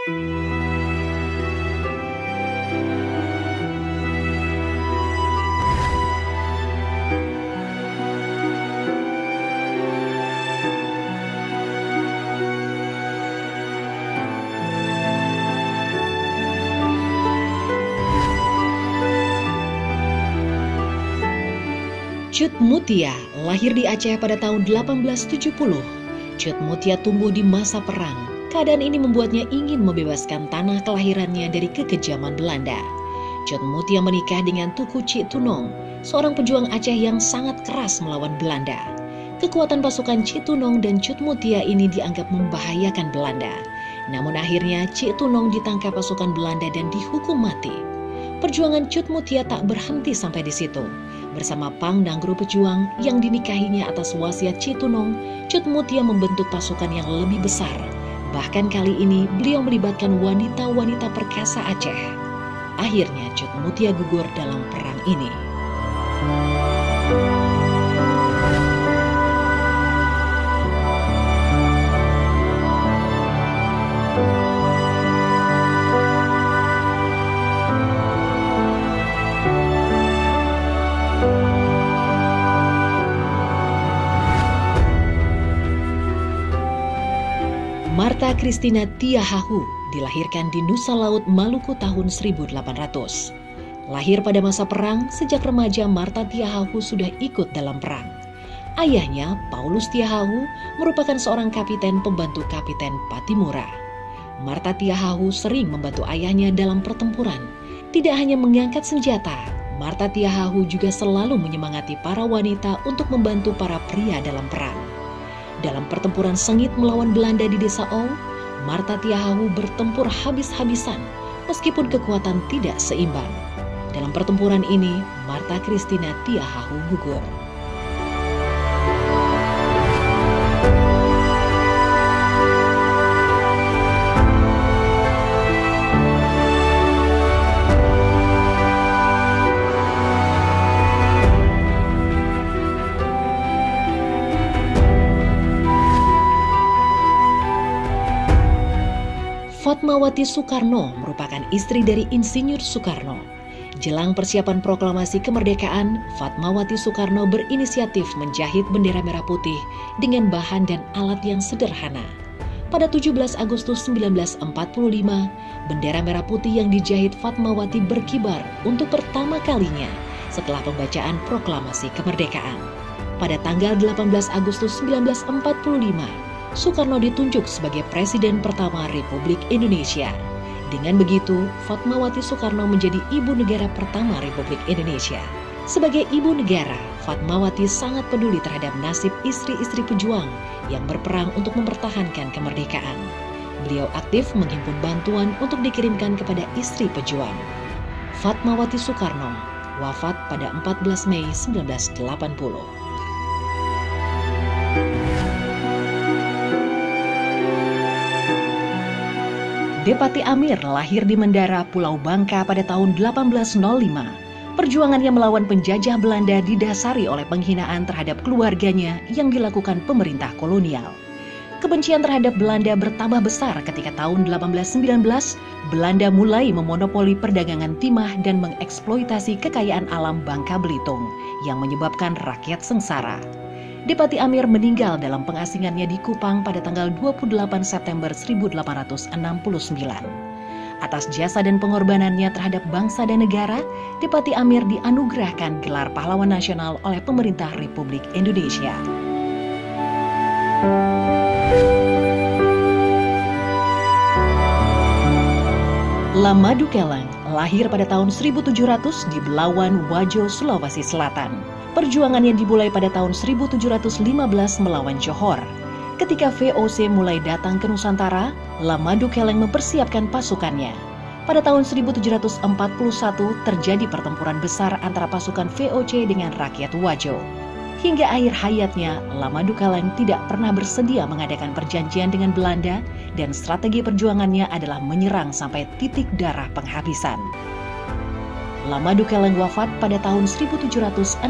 Cut Mutia lahir di Aceh pada tahun 1870. Cut Mutia tumbuh di masa perang. Keadaan ini membuatnya ingin membebaskan tanah kelahirannya dari kekejaman Belanda. Cut Mutia menikah dengan Tuku Cik Tunong, seorang pejuang Aceh yang sangat keras melawan Belanda. Kekuatan pasukan Cik Tunong dan Cut Mutia ini dianggap membahayakan Belanda. Namun akhirnya Cik Tunong ditangkap pasukan Belanda dan dihukum mati. Perjuangan Cut Mutia tak berhenti sampai di situ. Bersama Pang Nanggro pejuang yang dinikahinya atas wasiat Cik Tunong, Cut Mutia membentuk pasukan yang lebih besar. Bahkan kali ini beliau melibatkan wanita-wanita perkasa Aceh. Akhirnya Cut Mutia gugur dalam perang ini. Marta Christina Tiahahu dilahirkan di Nusa Laut, Maluku tahun 1800. Lahir pada masa perang, sejak remaja Marta Tiahahu sudah ikut dalam perang. Ayahnya, Paulus Tiahahu, merupakan seorang kapiten pembantu Kapiten Patimura. Marta Tiahahu sering membantu ayahnya dalam pertempuran. Tidak hanya mengangkat senjata, Marta Tiahahu juga selalu menyemangati para wanita untuk membantu para pria dalam perang. Dalam pertempuran sengit melawan Belanda di Desa Ow, Marta Tiahahu bertempur habis-habisan meskipun kekuatan tidak seimbang. Dalam pertempuran ini, Marta Christina Tiahahu gugur. Fatmawati Soekarno merupakan istri dari Insinyur Soekarno. Jelang persiapan proklamasi kemerdekaan, Fatmawati Soekarno berinisiatif menjahit bendera merah putih dengan bahan dan alat yang sederhana. Pada 17 Agustus 1945, bendera merah putih yang dijahit Fatmawati berkibar untuk pertama kalinya setelah pembacaan proklamasi kemerdekaan. Pada tanggal 18 Agustus 1945, Soekarno ditunjuk sebagai Presiden pertama Republik Indonesia. Dengan begitu, Fatmawati Soekarno menjadi ibu negara pertama Republik Indonesia. Sebagai ibu negara, Fatmawati sangat peduli terhadap nasib istri-istri pejuang yang berperang untuk mempertahankan kemerdekaan. Beliau aktif menghimpun bantuan untuk dikirimkan kepada istri pejuang. Fatmawati Soekarno wafat pada 14 Mei 1980. Depati Amir lahir di Mendara, Pulau Bangka pada tahun 1805. Perjuangannya melawan penjajah Belanda didasari oleh penghinaan terhadap keluarganya yang dilakukan pemerintah kolonial. Kebencian terhadap Belanda bertambah besar ketika tahun 1819 Belanda mulai memonopoli perdagangan timah dan mengeksploitasi kekayaan alam Bangka Belitung yang menyebabkan rakyat sengsara. Depati Amir meninggal dalam pengasingannya di Kupang pada tanggal 28 September 1869. Atas jasa dan pengorbanannya terhadap bangsa dan negara, Depati Amir dianugerahkan gelar pahlawan nasional oleh pemerintah Republik Indonesia. Lamadu Keleng lahir pada tahun 1700 di Belawan, Wajo, Sulawesi Selatan. Perjuangannya dimulai pada tahun 1715 melawan Johor. Ketika VOC mulai datang ke Nusantara, Lamadu Keleng mempersiapkan pasukannya. Pada tahun 1741 terjadi pertempuran besar antara pasukan VOC dengan rakyat Wajo. Hingga akhir hayatnya, Lamadu Keleng tidak pernah bersedia mengadakan perjanjian dengan Belanda dan strategi perjuangannya adalah menyerang sampai titik darah penghabisan. Lamadu Keleng wafat pada tahun 1765.